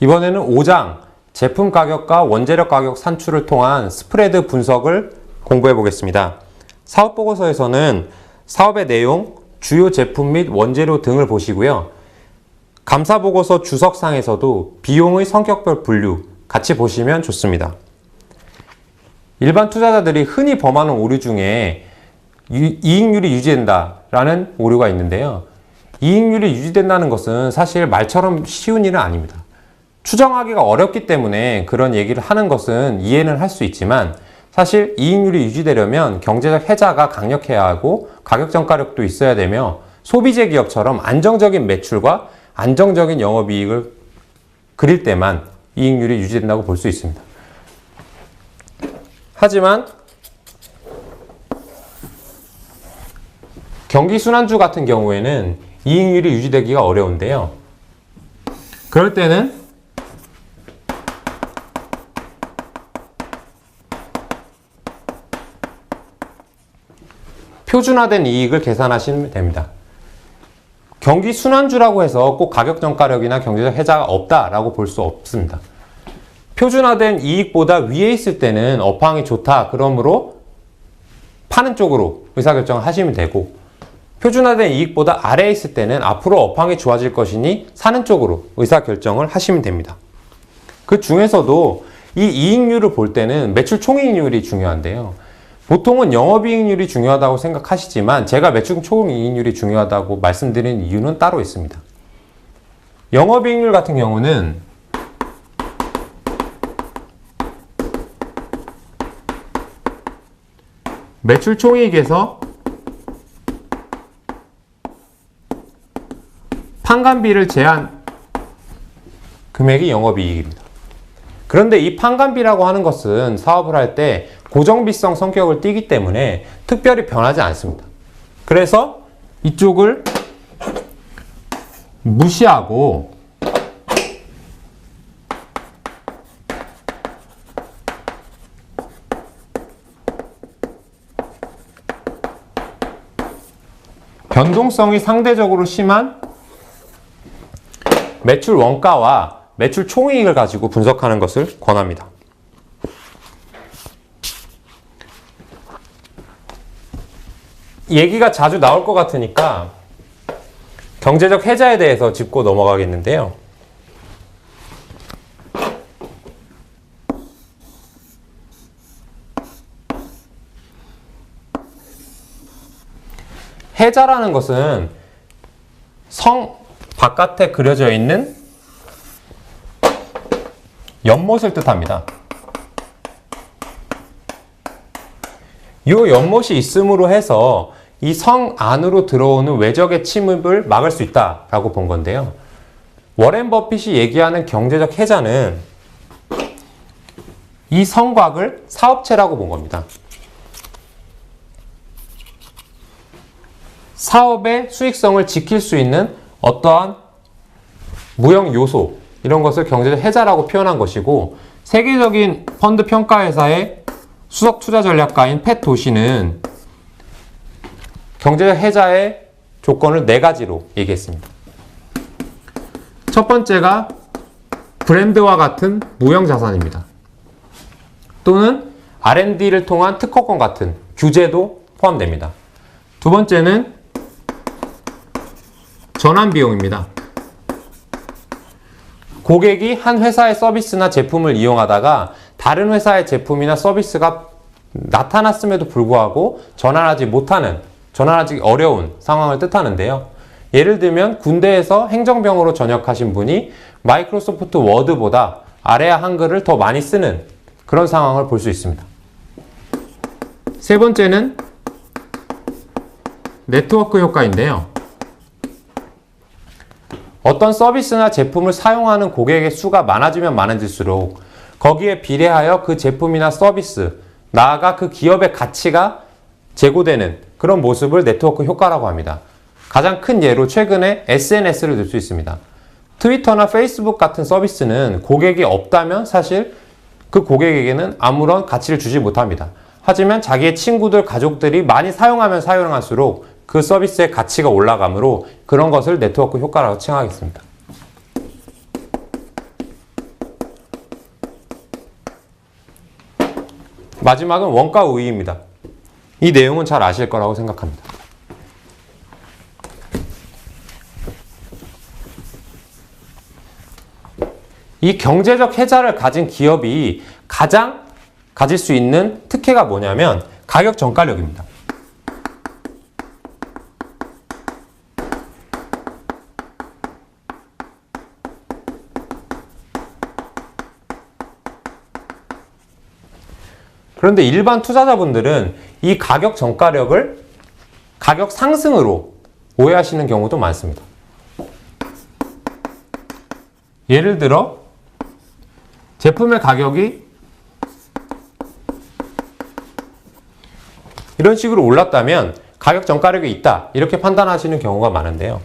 이번에는 5장 제품 가격과 원재료 가격 산출을 통한 스프레드 분석을 공부해 보겠습니다. 사업 보고서에서는 사업의 내용, 주요 제품 및 원재료 등을 보시고요. 감사 보고서 주석상에서도 비용의 성격별 분류 같이 보시면 좋습니다. 일반 투자자들이 흔히 범하는 오류 중에 이익률이 유지된다라는 오류가 있는데요. 이익률이 유지된다는 것은 사실 말처럼 쉬운 일은 아닙니다. 추정하기가 어렵기 때문에 그런 얘기를 하는 것은 이해는 할 수 있지만 사실 이익률이 유지되려면 경제적 해자가 강력해야 하고 가격 전가력도 있어야 되며 소비재 기업처럼 안정적인 매출과 안정적인 영업이익을 그릴 때만 이익률이 유지된다고 볼 수 있습니다. 하지만 경기순환주 같은 경우에는 이익률이 유지되기가 어려운데요. 그럴 때는 표준화된 이익을 계산하시면 됩니다. 경기순환주라고 해서 꼭 가격 전가력이나 경제적 해자가 없다라고 볼 수 없습니다. 표준화된 이익보다 위에 있을 때는 업황이 좋다. 그러므로 파는 쪽으로 의사결정을 하시면 되고 표준화된 이익보다 아래에 있을 때는 앞으로 업황이 좋아질 것이니 사는 쪽으로 의사결정을 하시면 됩니다. 그 중에서도 이 이익률을 볼 때는 매출 총이익률이 중요한데요. 보통은 영업이익률이 중요하다고 생각하시지만 제가 매출 총이익률이 중요하다고 말씀드린 이유는 따로 있습니다. 영업이익률 같은 경우는 매출 총이익에서 판관비를 제한 금액이 영업이익입니다. 그런데 이 판관비라고 하는 것은 사업을 할 때 고정비성 성격을 띠기 때문에 특별히 변하지 않습니다. 그래서 이쪽을 무시하고 변동성이 상대적으로 심한 매출 원가와 매출 총이익을 가지고 분석하는 것을 권합니다. 얘기가 자주 나올 것 같으니까 경제적 해자에 대해서 짚고 넘어가겠는데요. 해자라는 것은 성 바깥에 그려져 있는 연못을 뜻합니다. 이 연못이 있음으로 해서 이 성 안으로 들어오는 외적의 침입을 막을 수 있다라고 본 건데요. 워렌 버핏이 얘기하는 경제적 해자는 이 성곽을 사업체라고 본 겁니다. 사업의 수익성을 지킬 수 있는 어떠한 무형 요소 이런 것을 경제적 해자라고 표현한 것이고 세계적인 펀드 평가회사의 수석 투자 전략가인 팻 도시는 경제적 해자의 조건을 4가지로 얘기했습니다. 첫 번째가 브랜드와 같은 무형 자산입니다. 또는 R&D를 통한 특허권 같은 규제도 포함됩니다. 두 번째는 전환 비용입니다. 고객이 한 회사의 서비스나 제품을 이용하다가 다른 회사의 제품이나 서비스가 나타났음에도 불구하고 전환하기 어려운 상황을 뜻하는데요. 예를 들면 군대에서 행정병으로 전역하신 분이 마이크로소프트 워드보다 아래아 한글을 더 많이 쓰는 그런 상황을 볼 수 있습니다. 세 번째는 네트워크 효과인데요. 어떤 서비스나 제품을 사용하는 고객의 수가 많아지면 많아질수록 거기에 비례하여 그 제품이나 서비스, 나아가 그 기업의 가치가 제고되는 그런 모습을 네트워크 효과라고 합니다. 가장 큰 예로 최근에 SNS를 들 수 있습니다. 트위터나 페이스북 같은 서비스는 고객이 없다면 사실 그 고객에게는 아무런 가치를 주지 못합니다. 하지만 자기의 친구들, 가족들이 많이 사용하면 사용할수록 그 서비스의 가치가 올라가므로 그런 것을 네트워크 효과라고 칭하겠습니다. 마지막은 원가 우위입니다. 이 내용은 잘 아실 거라고 생각합니다. 이 경제적 혜자를 가진 기업이 가장 가질 수 있는 특혜가 뭐냐면 가격 전가력입니다. 그런데 일반 투자자분들은 이 가격 전가력을 가격 상승으로 오해하시는 경우도 많습니다. 예를 들어 제품의 가격이 이런 식으로 올랐다면 가격 전가력이 있다 이렇게 판단하시는 경우가 많은데요.